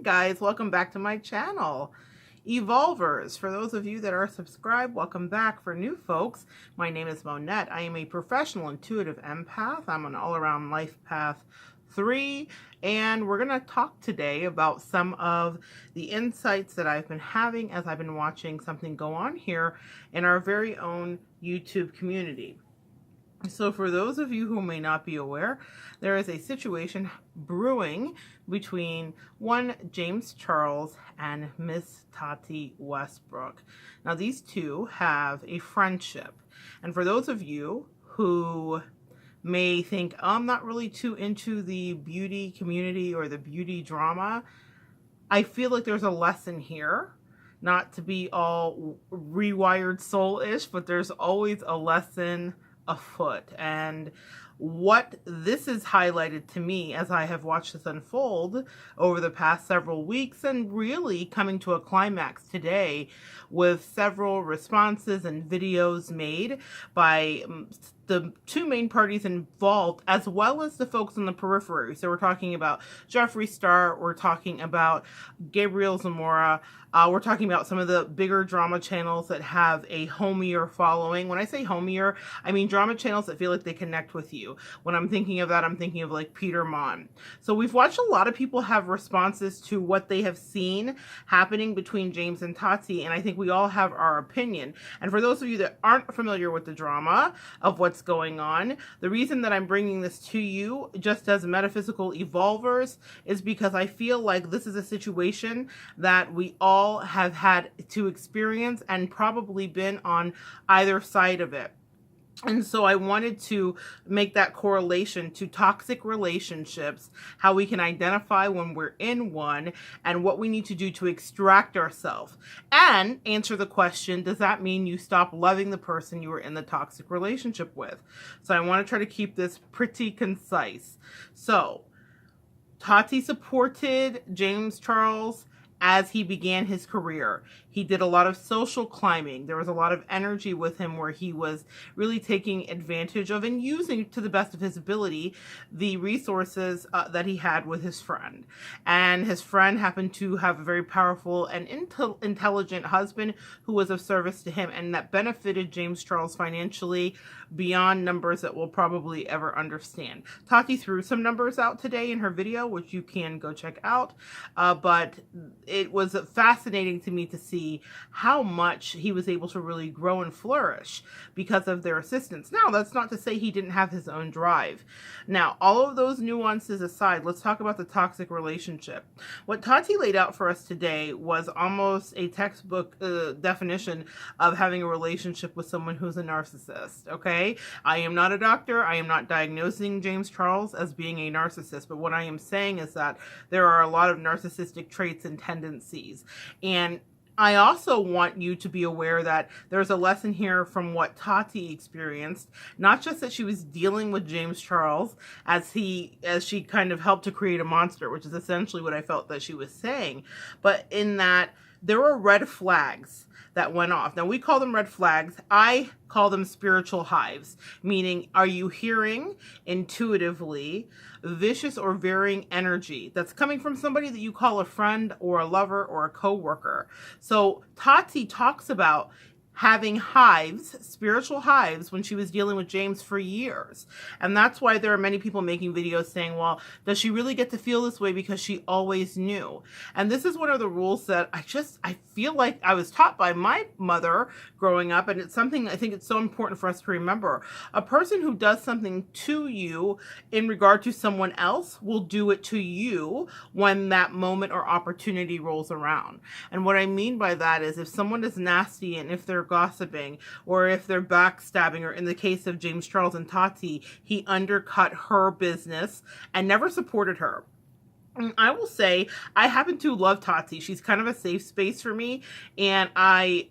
Guys, welcome back to my channel. Evolvers, for those of you that are subscribed, welcome back. For new folks, my name is Monette. I am a professional intuitive empath. I'm an all-around life path 3, and we're going to talk today about some of the insights that I've been having as I've been watching something go on here in our very own YouTube community. So for those of you who may not be aware, there is a situation brewing between one James Charles and Miss Tati Westbrook. Now these two have a friendship. And for those of you who may think, I'm not really too into the beauty community or the beauty drama, I feel like there's a lesson here. Not to be all rewired soul-ish, but there's always a lesson afoot. And what this is highlighted to me as I have watched this unfold over the past several weeks, and really coming to a climax today with several responses and videos made by the two main parties involved, as well as the folks on the periphery. So we're talking about Jeffree Star, we're talking about Gabriel Zamora, we're talking about some of the bigger drama channels that have a homier following. When I say homier, I mean drama channels that feel like they connect with you. When I'm thinking of that, I'm thinking of like Peter Mon. So we've watched a lot of people have responses to what they have seen happening between James and Tati, and I think we all have our opinion. And for those of you that aren't familiar with the drama of what's going on, the reason that I'm bringing this to you just as metaphysical evolvers is because I feel like this is a situation that we all have had to experience and probably been on either side of it. And so I wanted to make that correlation to toxic relationships, how we can identify when we're in one, and what we need to do to extract ourselves. And answer the question, does that mean you stop loving the person you were in the toxic relationship with? So I want to try to keep this pretty concise. So Tati supported James Charles as he began his career. He did a lot of social climbing. There was a lot of energy with him where he was really taking advantage of and using to the best of his ability the resources that he had with his friend. And his friend happened to have a very powerful and intelligent husband who was of service to him, and that benefited James Charles financially beyond numbers that we'll probably ever understand. Tati threw some numbers out today in her video, which you can go check out, but it was fascinating to me to see how much he was able to really grow and flourish because of their assistance. Now, that's not to say he didn't have his own drive. Now, all of those nuances aside, let's talk about the toxic relationship. What Tati laid out for us today was almost a textbook definition of having a relationship with someone who's a narcissist, okay? I am not a doctor. I am not diagnosing James Charles as being a narcissist, but what I am saying is that there are a lot of narcissistic traits and tendencies. And I also want you to be aware that there's a lesson here from what Tati experienced, not just that she was dealing with James Charles as she kind of helped to create a monster, which is essentially what I felt that she was saying, but in that there were red flags that went off. Now, we call them red flags. I call them spiritual hives, meaning, are you hearing intuitively vicious or varying energy that's coming from somebody that you call a friend or a lover or a co-worker? So Tati talks about having hives, spiritual hives, when she was dealing with James for years. And that's why there are many people making videos saying, well, does she really get to feel this way because she always knew? And this is one of the rules that I feel like I was taught by my mother growing up, and it's something I think it's so important for us to remember. A person who does something to you in regard to someone else will do it to you when that moment or opportunity rolls around. And what I mean by that is if someone is nasty and if they're gossiping or if they're backstabbing, or in the case of James Charles and Tati, he undercut her business and never supported her. I will say I happen to love Tati. She's kind of a safe space for me, and I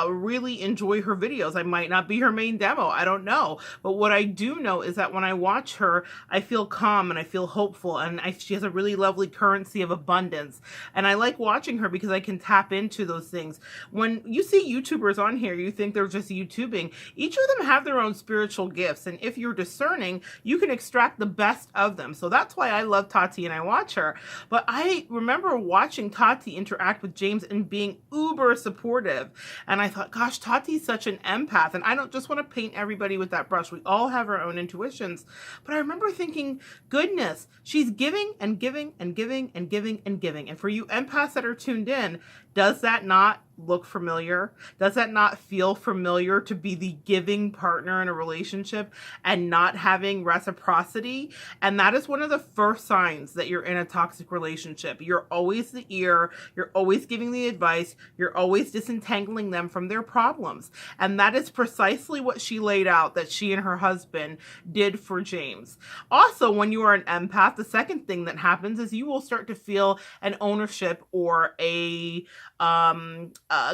really enjoy her videos. I might not be her main demo, I don't know, but what I do know is that when I watch her, I feel calm and I feel hopeful, and she has a really lovely currency of abundance, and I like watching her because I can tap into those things. When you see YouTubers on here, you think they're just YouTubing. Each of them have their own spiritual gifts, and if you're discerning, you can extract the best of them. So that's why I love Tati and I watch her. But I remember watching Tati interact with James and being uber supportive. And I thought, gosh, Tati's such an empath. And I don't just want to paint everybody with that brush. We all have our own intuitions. But I remember thinking, goodness, she's giving and giving and giving and giving and giving. And for you empaths that are tuned in, does that not look familiar? Does that not feel familiar to be the giving partner in a relationship and not having reciprocity? And that is one of the first signs that you're in a toxic relationship. You're always the ear, you're always giving the advice, you're always disentangling them from their problems. And that is precisely what she laid out that she and her husband did for James. Also, when you are an empath, the second thing that happens is you will start to feel an ownership or a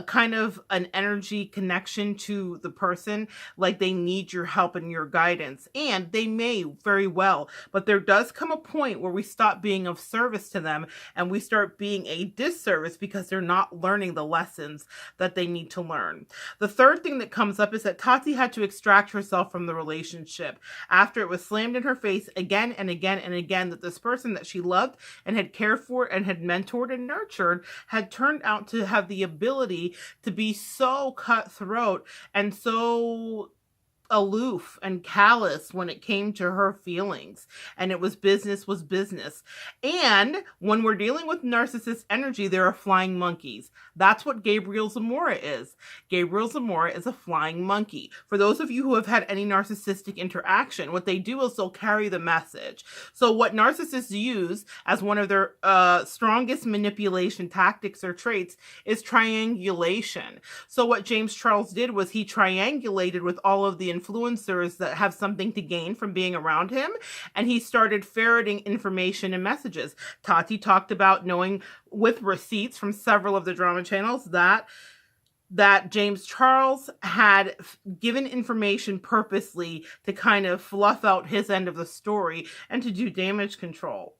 kind of an energy connection to the person, like they need your help and your guidance. And they may very well, but there does come a point where we stop being of service to them and we start being a disservice because they're not learning the lessons that they need to learn. The third thing that comes up is that Tati had to extract herself from the relationship after it was slammed in her face again and again and again that this person that she loved and had cared for and had mentored and nurtured had turned out to have the ability to be so cutthroat and so aloof and callous when it came to her feelings, and it was business. And when we're dealing with narcissist energy, there are flying monkeys. That's what Gabriel Zamora is. Gabriel Zamora is a flying monkey. For those of you who have had any narcissistic interaction, what they do is they'll carry the message. So what narcissists use as one of their strongest manipulation tactics or traits is triangulation. So what James Charles did was he triangulated with all of the influencers that have something to gain from being around him, and he started ferreting information and messages. Tati talked about knowing with receipts from several of the drama channels that James Charles had given information purposely to kind of fluff out his end of the story and to do damage control.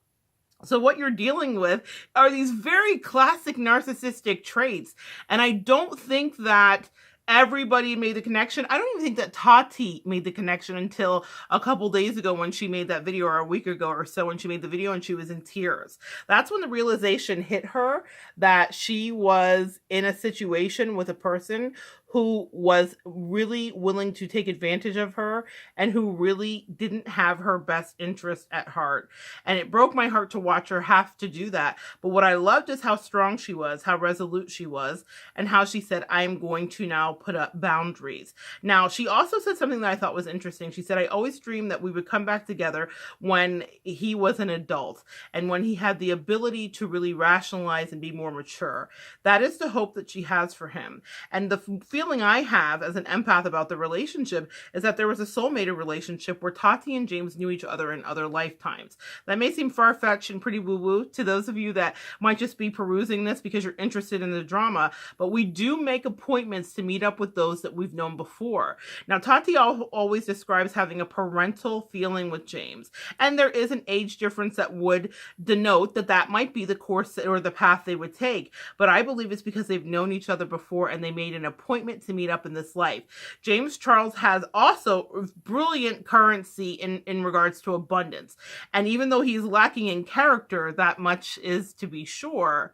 So what you're dealing with are these very classic narcissistic traits, and I don't think that everybody made the connection. I don't even think that Tati made the connection until a couple days ago when she made that video, or a week ago or so when she made the video and she was in tears. That's when the realization hit her that she was in a situation with a person who was really willing to take advantage of her and who really didn't have her best interest at heart. And it broke my heart to watch her have to do that. But what I loved is how strong she was, how resolute she was, and how she said, I'm going to now put up boundaries. Now, she also said something that I thought was interesting. She said, I always dreamed that we would come back together when he was an adult and when he had the ability to really rationalize and be more mature. That is the hope that she has for him. And the feeling I have as an empath about the relationship is that there was a soulmate relationship where Tati and James knew each other in other lifetimes. That may seem far-fetched and pretty woo-woo to those of you that might just be perusing this because you're interested in the drama, but we do make appointments to meet up with those that we've known before. Now, Tati always describes having a parental feeling with James, and there is an age difference that would denote that that might be the course or the path they would take, but I believe it's because they've known each other before and they made an appointment to meet up in this life. James Charles has also brilliant currency in regards to abundance. And even though he's lacking in character, that much is to be sure,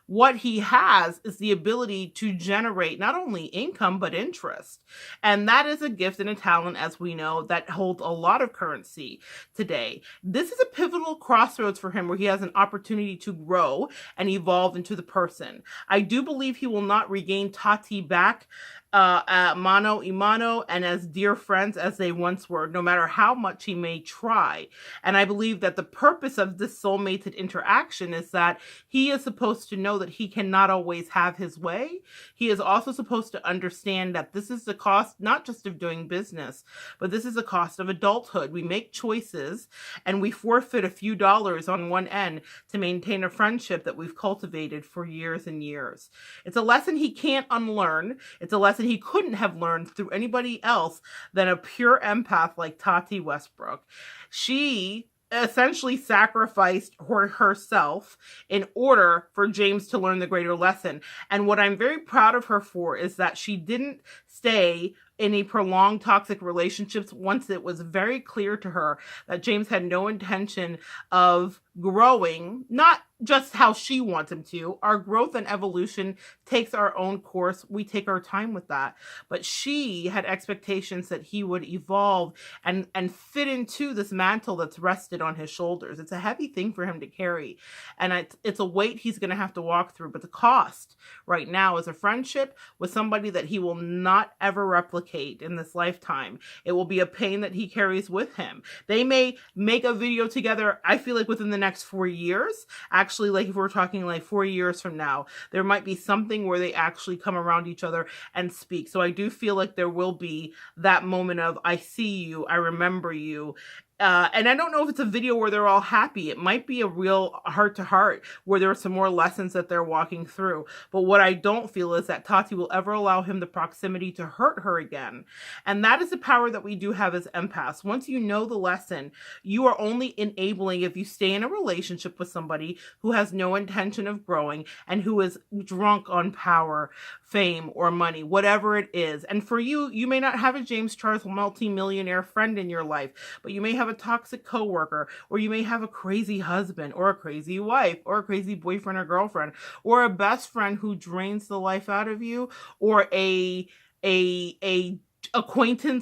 what he has is the ability to generate not only income, but interest. And that is a gift and a talent, as we know, that holds a lot of currency today. This is a pivotal crossroads for him where he has an opportunity to grow and evolve into the person. I do believe he will not regain Tati back mano a mano and as dear friends as they once were, no matter how much he may try. And I believe that the purpose of this soulmated interaction is that he is supposed to know that he cannot always have his way. He is also supposed to understand that this is the cost, not just of doing business, but this is the cost of adulthood. We make choices and we forfeit a few dollars on one end to maintain a friendship that we've cultivated for years and years. It's a lesson he can't unlearn. It's a lesson he couldn't have learned through anybody else than a pure empath like Tati Westbrook. She essentially sacrificed herself in order for James to learn the greater lesson. And what I'm very proud of her for is that she didn't stay any prolonged toxic relationships once it was very clear to her that James had no intention of growing, not just how she wants him to. Our growth and evolution takes our own course. We take our time with that. But she had expectations that he would evolve and fit into this mantle that's rested on his shoulders. It's a heavy thing for him to carry. And it's a weight he's going to have to walk through. But the cost right now is a friendship with somebody that he will not ever replicate in this lifetime. It will be a pain that he carries with him. They may make a video together, I feel like within the next 4 years. Actually, like if we're talking like 4 years from now, there might be something where they actually come around each other and speak. So I do feel like there will be that moment of, I see you, I remember you. And I don't know if it's a video where they're all happy. It might be a real heart-to-heart where there are some more lessons that they're walking through. But what I don't feel is that Tati will ever allow him the proximity to hurt her again. And that is the power that we do have as empaths. Once you know the lesson, you are only enabling if you stay in a relationship with somebody who has no intention of growing and who is drunk on power, fame, or money, whatever it is. And for you, you may not have a James Charles multi-millionaire friend in your life, but you may have a toxic coworker, or you may have a crazy husband or a crazy wife or a crazy boyfriend or girlfriend, or a best friend who drains the life out of you, or a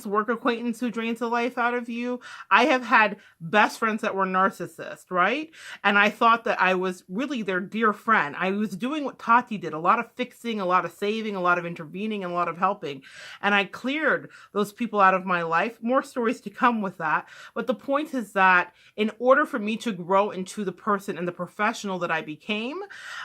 work acquaintance who drains the life out of you. I have had best friends that were narcissists, right? And I thought that I was really their dear friend. I was doing what Tati did, a lot of fixing, a lot of saving, a lot of intervening, and a lot of helping. And I cleared those people out of my life. More stories to come with that. But the point is that in order for me to grow into the person and the professional that I became,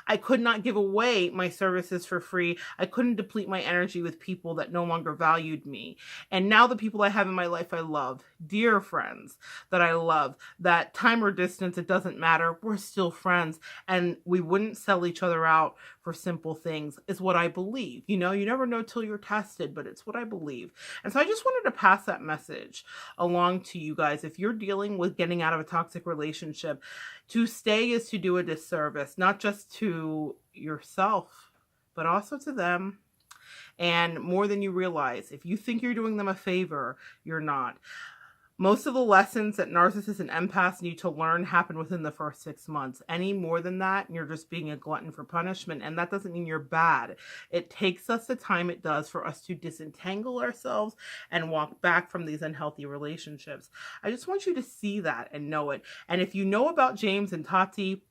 I could not give away my services for free. I couldn't deplete my energy with people that no longer valued me. And now the people I have in my life, I love, dear friends that I love, that time or distance, it doesn't matter. We're still friends, and we wouldn't sell each other out for simple things, is what I believe. You know, you never know till you're tested, but it's what I believe. And so I just wanted to pass that message along to you guys. If you're dealing with getting out of a toxic relationship, to stay is to do a disservice, not just to yourself, but also to them. And more than you realize. If you think you're doing them a favor, you're not. Most of the lessons that narcissists and empaths need to learn happen within the first 6 months. Any more than that, you're just being a glutton for punishment. And that doesn't mean you're bad. It takes us the time it does for us to disentangle ourselves and walk back from these unhealthy relationships. I just want you to see that and know it. And if you know about James and Tati,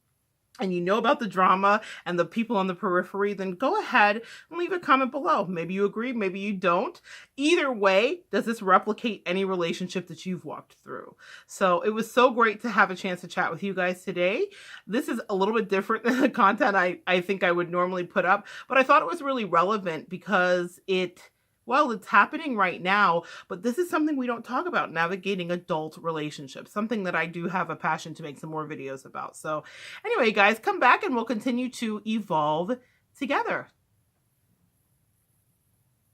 and you know about the drama and the people on the periphery, then go ahead and leave a comment below. Maybe you agree, maybe you don't. Either way, does this replicate any relationship that you've walked through? So it was so great to have a chance to chat with you guys today. This is a little bit different than the content I think I would normally put up, but I thought it was really relevant because it's happening right now, but this is something we don't talk about, navigating adult relationships, something that I do have a passion to make some more videos about. So anyway, guys, come back and we'll continue to evolve together.